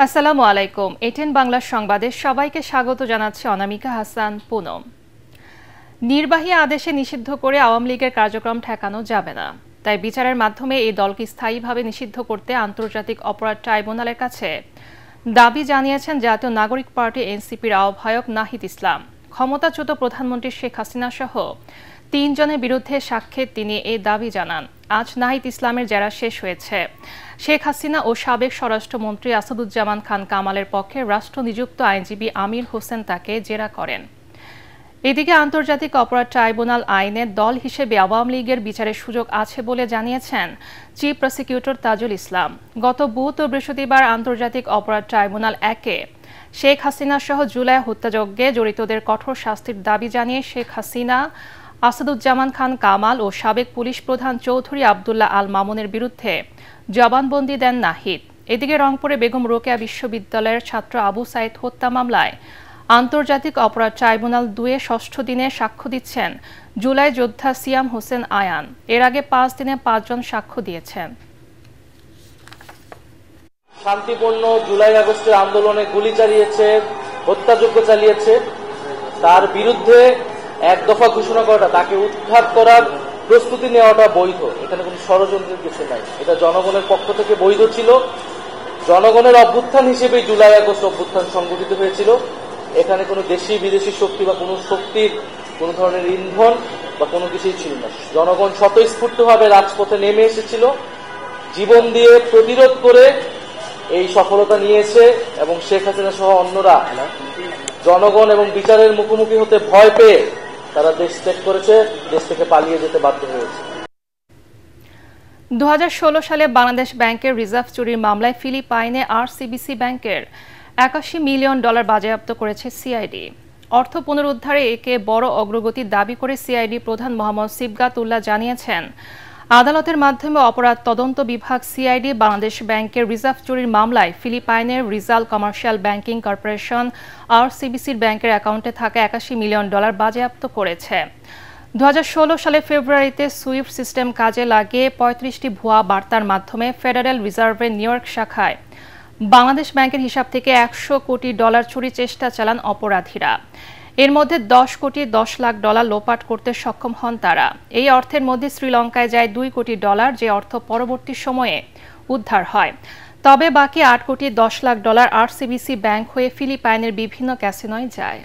আসসালামু আলাইকুম। এটিএন বাংলা সংবাদে সবাইকে স্বাগত জানাচ্ছে অনামিকা হাসান পুনম। নির্বাহী আদেশে নিষিদ্ধ করে আওয়ামী লীগের কার্যক্রম ঠেকানো যাবে না, তাই বিচারের মাধ্যমে এই দলকে স্থায়ীভাবে নিষিদ্ধ করতে আন্তর্জাতিক অপরাধ ট্রাইব্যুনালের কাছে দাবি জানিয়েছেন জাতীয় নাগরিক পার্টি এনসিপির আহ্বায়ক নাহিদ ইসলাম। ক্ষমতাচ্যুত প্রধানমন্ত্রী শেখ হাসিনা সহ ৩ জনের বিরুদ্ধে সাক্ষ্যে তিনি এই দাবি জানান। আজ নাহিদ ইসলামের জেরা শেষ হয়েছে। শেখ হাসিনা ও সাবেক স্বরাষ্ট্রমন্ত্রী আসাদুজ্জামান খান কামালের পক্ষে রাষ্ট্রনিযুক্ত আইনজীবী আমির হোসেন তাকে জেরা করেন। এদিকে আন্তর্জাতিক অপরাধ ট্রাইব্যুনাল আইনে দল হিসেবে আওয়ামী লীগের বিচারের সুযোগ আছে বলে জানিয়েছেন চিফ প্রসিকিউটর তাজুল ইসলাম। গত বুধ ও বৃহস্পতিবার আন্তর্জাতিক অপরাধ ট্রাইব্যুনাল ১-এ শেখ হাসিনা সহ জুলাই হত্যাযজ্ঞে জড়িতদের কঠোর শাস্তির দাবি জানিয়ে শেখ হাসিনা, আসাদুজ্জামান খান কামাল ও সাবেক পুলিশ প্রধান চৌধুরী আবদুল্লাহ আল মামুনের বিরুদ্ধে জবানবন্দি দেন নাহিদ। এদিকে রংপুরে বেগম রোকেয়া বিশ্ববিদ্যালয়ের ছাত্র আবু সাইদ হত্যা মামলায় আন্তর্জাতিক অপরাধ ট্রাইব্যুনাল ২-এ ষষ্ঠ দিনে সাক্ষ্য দিচ্ছেন জুলাই যোদ্ধা সিয়াম হোসেন আয়ান। এর আগে ৫ দিনে ৫ জন সাক্ষ্য দিয়েছেন। শান্তিপূর্ণ জুলাই আগস্টের আন্দোলনে গুলি চালিয়েছে, হত্যাযজ্ঞ চালিয়েছে, তার বিরুদ্ধে এক দফা ঘোষণা করাটা, তাকে উৎখাত করার প্রস্তুতি নেওয়াটা বৈধ। এখানে কোনো ষড়যন্ত্রের কিছু নাই। এটা জনগণের পক্ষ থেকে বৈধ ছিল। জনগণের অভ্যুত্থান হিসেবে জুলাই আগস্ট অভ্যুত্থান সংগঠিত হয়েছিল। এখানে কোনো দেশি বিদেশি শক্তি বা কোনো শক্তির কোনো ধরনের ইন্ধন বা কোনো কিছুই ছিল না। জনগণ স্বতঃস্ফূর্তভাবে রাজপথে নেমে এসেছিল, জীবন দিয়ে প্রতিরোধ করে এই সফলতা নিয়েছে এবং শেখ হাসিনা সহ অন্যরা জনগণ এবং বিচারের মুখোমুখি হতে ভয় পেয়ে তারা দেশ ত্যাগ করেছে, দেশ থেকে পালিয়ে যেতে বাধ্য হয়েছে। ২০১৬ সালে বাংলাদেশ ব্যাংকের রিজার্ভ চুরির মামলায় ফিলিপাইনে আরসিবিসি ব্যাংকের $৮১ মিলিয়ন বাজেয়াপ্ত করেছে সিআইডি। অর্থ পুনরুদ্ধারে একে বড় অগ্রগতির দাবি করে সিআইডি প্রধান মোহাম্মদ সিবগাত-উল্লাহ জানিয়েছেন, আদালতের মাধ্যমে অপরাধ তদন্ত বিভাগ সিআইডি বাংলাদেশ ব্যাংকের রিজার্ভ চুরির মামলায় ফিলিপাইনের রিজাল কমার্শিয়াল ব্যাংকিং কর্পোরেশন আরসিবিসির ব্যাংকের অ্যাকাউন্টে থাকা $৮১ মিলিয়ন বাজেয়াপ্ত করেছে। ২০১৬ সালে ফেব্রুয়ারিতে সুইফট সিস্টেম কাজে লাগিয়ে ৩৫টি ভুয়া বার্তার মাধ্যমে ফেডারেল রিজার্ভের নিউইয়র্ক শাখায় বাংলাদেশ ব্যাংকের হিসাব থেকে $১০০ কোটি চুরি চেষ্টা চালান অপরাধীরা। এর মধ্যে $10 কোটি 10 লাখ লোপাট করতে সক্ষম হন তারা। এই অর্থের মধ্যে শ্রীলঙ্কায় যায় $2 কোটি, যে অর্থ পরবর্তী সময়ে উদ্ধার হয়। তবে বাকি $8 কোটি 10 লাখ আরসিবিসি ব্যাংক হয়ে ফিলিপাইনের বিভিন্ন ক্যাসিনোয় যায়।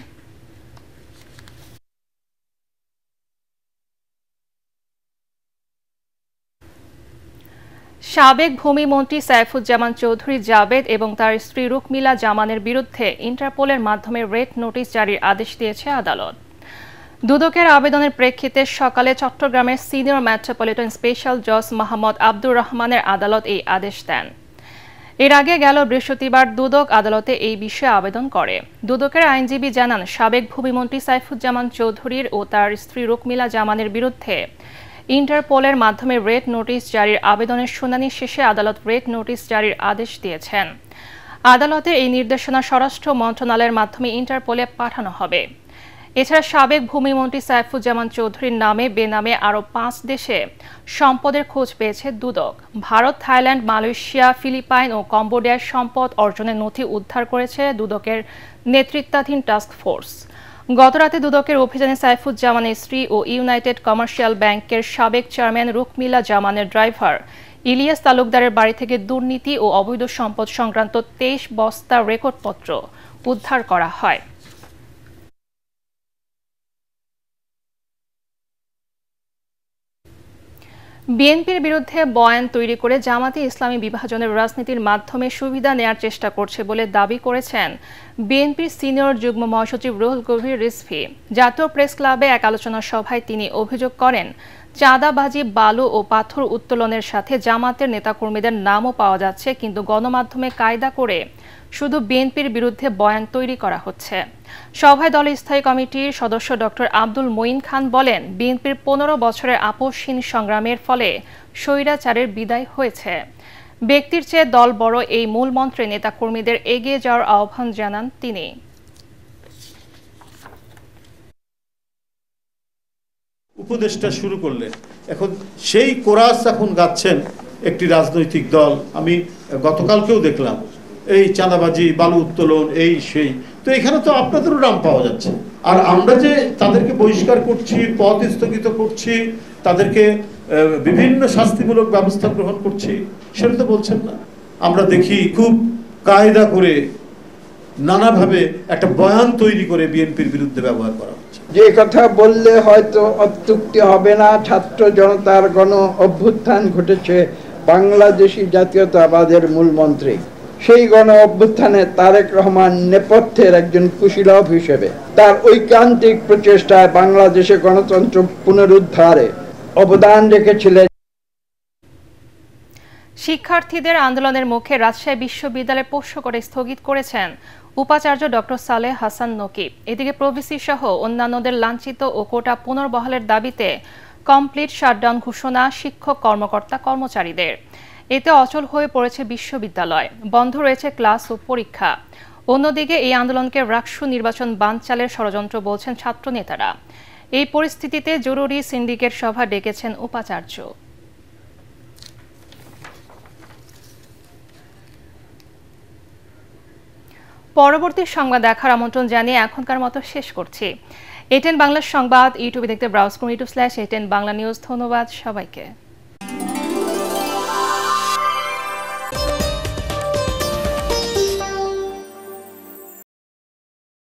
সাবেক ভূমিমন্ত্রী সাইফুজ্জামান চৌধুরী জাবেদ এবং তার স্ত্রী রুকমিলা জামানের বিরুদ্ধে ইন্টারপোলের মাধ্যমে রেড নোটিশ জারির আদেশ দিয়েছে আদালত। দুদকের আবেদনের প্রেক্ষিতে সকালে চট্টগ্রামের সিনিয়র মেট্রোপলিটন স্পেশাল জজ মোহাম্মদ আব্দুর রহমানের আদালত এই আদেশ দেন। এর আগে গেল বৃহস্পতিবার দুদক আদালতে এই বিষয়ে আবেদন করে। দুদকের আইনজীবী জানান, সাবেক ভূমিমন্ত্রী সাইফুজ্জামান চৌধুরীর ও তার স্ত্রী রুকমিলা জামানের বিরুদ্ধে ইন্টারপোলের মাধ্যমে রেড নোটিশ জারির আবেদনের শুনানি শেষে আদালত রেড নোটিশ জারির আদেশ দিয়েছেন। আদালতের এই নির্দেশনা স্বরাষ্ট্র মন্ত্রণালয়ের মাধ্যমে ইন্টারপোলে পাঠানো হবে। এছাড়া সাবেক ভূমিমন্ত্রী সাইফুজ্জামান চৌধুরীর নামে বেনামে আরও 5 দেশে সম্পদের খোঁজ পেয়েছে দুদক। ভারত, থাইল্যান্ড, মালয়েশিয়া, ফিলিপাইন ও কম্বোডিয়ার সম্পদ অর্জনের নথি উদ্ধার করেছে দুদকের নেতৃত্বাধীন টাস্ক ফোর্স। গতরাতে দুদকের অভিযানে সাইফুজ্জামানের স্ত্রী ও ইউনাইটেড কমার্শিয়াল ব্যাংকের সাবেক চেয়ারম্যান রুকমিলা জামানের ড্রাইভার ইলিয়াস তালুকদারের বাড়ি থেকে দুর্নীতি ও অবৈধ সম্পদ সংক্রান্ত 23 বস্তা রেকর্ডপত্র উদ্ধার করা হয়। বিএনপির বিরুদ্ধে বয়ান তৈরি করে জামাতে ইসলামী বিভাজনের রাজনীতির মাধ্যমে সুবিধা নেয়ার চেষ্টা করছে বলে দাবি করেছেন বিএনপির সিনিয়র যুগ্ম মহাসচিব রুহুল কবির রিজভী। জাতীয় প্রেস ক্লাবে এক আলোচনা সভায় তিনি অভিযোগ করেন, চাঁদাবাজি, বালু ও পাথর উত্তোলনের সাথে জামাতের নেতাকর্মীদের নামও পাওয়া যাচ্ছে, কিন্তু গণমাধ্যমে কায়দা করে শুধু বিএনপির বিরুদ্ধে বয়ান তৈরি করা হচ্ছে। সভায় দলের স্থায়ী কমিটির সদস্য ডক্টর আব্দুল মঈন খান বলেন, বিএনপির 15 বছরের আপোষহীন সংগ্রামের ফলে স্বৈরাচারের বিদায় হয়েছে। ব্যক্তির চেয়ে দল বড়, এই মূল মন্ত্রে নেতাকর্মীদের এগিয়ে যাওয়ার আহ্বান জানান তিনি। উপদেষ্টা শুরু করলেন, এখন সেই কোরাস এখন গাচ্ছেন একটি রাজনৈতিক দল। আমি গতকালকেও দেখলাম এই চাঁদাবাজি, বালু উত্তোলন, এই সেই। তো এখানে তো আপনাদেরও নাম পাওয়া যাচ্ছে। আর আমরা যে তাদেরকে বহিষ্কার করছি, পথ স্থগিত করছি, তাদেরকে বিভিন্ন শাস্তিমূলক ব্যবস্থা গ্রহণ করছি, সেটা তো বলছেন না। আমরা দেখি খুব কায়দা করে নানাভাবে একটা বয়ান তৈরি করে বিএনপির বিরুদ্ধে ব্যবহার করা হচ্ছে। যে কথা বললে হয়তো অত্যুক্তি হবে না, ছাত্র জনতার গণ অভ্যুত্থান ঘটেছে বাংলাদেশি জাতীয়তাবাদের মূলমন্ত্রী। সেই গণ অভ্যুত্থানে তারেক রহমান নেপথ্যের একজন কুশীলব হিসেবে তার ঐকান্তিক প্রচেষ্টায় বাংলাদেশে গণতন্ত্র পুনরুদ্ধারে অবদান রেখেছিলেন। শিক্ষার্থীদের আন্দোলনের মুখে রাজশাহী বিশ্ববিদ্যালয় পোষ্য করে স্থগিত করেছেন উপাচার্য ডক্টর সালেহ হাসান নকিব। এদিকে প্রভিসি সহ অন্যান্যদের লাঞ্ছিত ও কোটা পুনর্বহালের দাবিতে কমপ্লিট শাটডাউন ঘোষণা শিক্ষক কর্মকর্তা কর্মচারীদের। এতে অচল হয়ে পড়েছে বিশ্ববিদ্যালয়, বন্ধ রয়েছে ক্লাস ও পরীক্ষা। অন্যদিকে এই আন্দোলনকে রাকসু নির্বাচন বানচালের ষড়যন্ত্র বলছেন ছাত্র নেতারা। এই পরিস্থিতিতে জরুরি সিন্ডিকেট সভা ডেকেছেন উপাচার্য। পরবর্তী সংবাদ দেখার আমন্ত্রণ জানিয়ে এখনকার মতো শেষ করছি। এটেন বাংলা সংবাদ ইউটিউবে দেখতে ব্রাউজ করুন, YouTube/ATN বাংলা নিউজ। ধন্যবাদ সবাইকে।